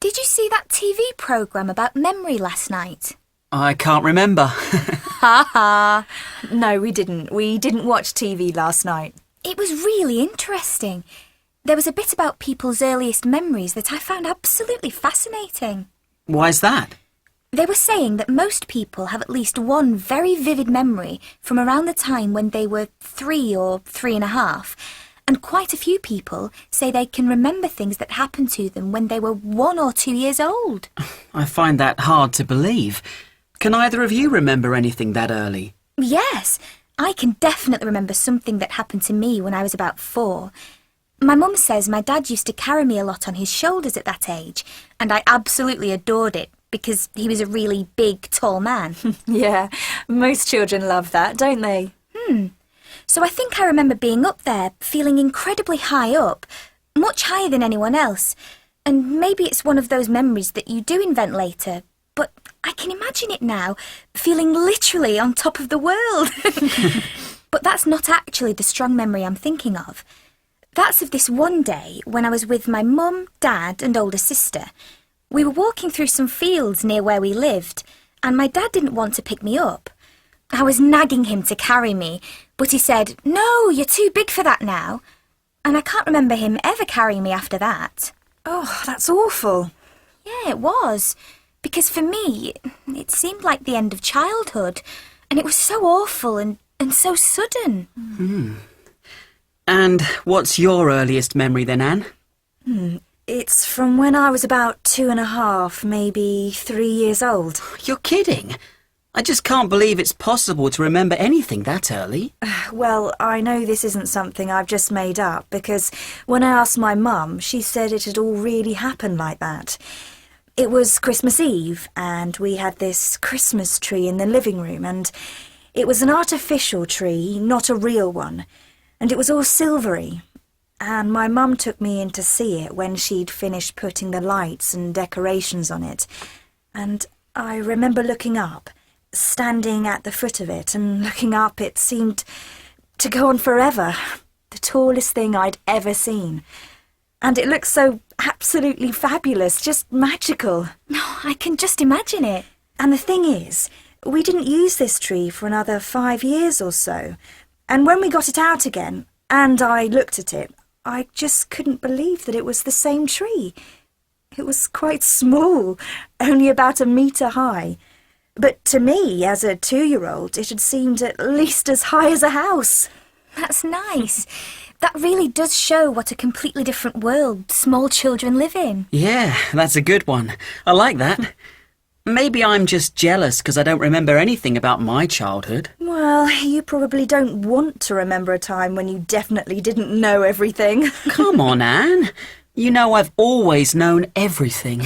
Did you see that TV programme about memory last night? I can't remember. Ha ha! No, we didn't. We didn't watch TV last night. It was really interesting. There was a bit about people's earliest memories that I found absolutely fascinating. Why's that? They were saying that most people have at least one very vivid memory from around the time when they were 3 or 3.5, and quite a few people say they can remember things that happened to them when they were 1 or 2 years old. I find that hard to believe. Can either of you remember anything that early? Yes, I can definitely remember something that happened to me when I was about 4. My mum says my dad used to carry me a lot on his shoulders at that age, and I absolutely adored it because he was a really big, tall man. Yeah, most children love that, don't they? So I think I remember being up there, feeling incredibly high up, much higher than anyone else. And maybe it's one of those memories that you do invent later, but I can imagine it now, feeling literally on top of the world. But that's not actually the strong memory I'm thinking of. That's of this one day when I was with my mum, dad and older sister. We were walking through some fields near where we lived, and my dad didn't want to pick me up. I was nagging him to carry me, but he said, "No, you're too big for that now." And I can't remember him ever carrying me after that. Oh, that's awful. Yeah, it was. Because for me, it seemed like the end of childhood, and it was so awful and so sudden. And what's your earliest memory then, Anne? It's from when I was about 2.5, maybe 3 years old. You're kidding. I just can't believe it's possible to remember anything that early. Well, I know this isn't something I've just made up, because when I asked my mum, she said it had all really happened like that. It was Christmas Eve, and we had this Christmas tree in the living room, and it was an artificial tree, not a real one, and it was all silvery. And my mum took me in to see it when she'd finished putting the lights and decorations on it. And I remember looking up, standing at the foot of it, and looking up it seemed to go on forever, the tallest thing I'd ever seen. And it looked so absolutely fabulous, just magical. No, I can just imagine it. And the thing is, we didn't use this tree for another 5 years or so. And when we got it out again, and I looked at it, I just couldn't believe that it was the same tree. It was quite small, only about 1 metre high. But to me, as a 2-year-old, it had seemed at least as high as a house. That's nice. That really does show what a completely different world small children live in. Yeah, that's a good one. I like that. Maybe I'm just jealous because I don't remember anything about my childhood. Well, you probably don't want to remember a time when you definitely didn't know everything. Come on, Anne. You know I've always known everything.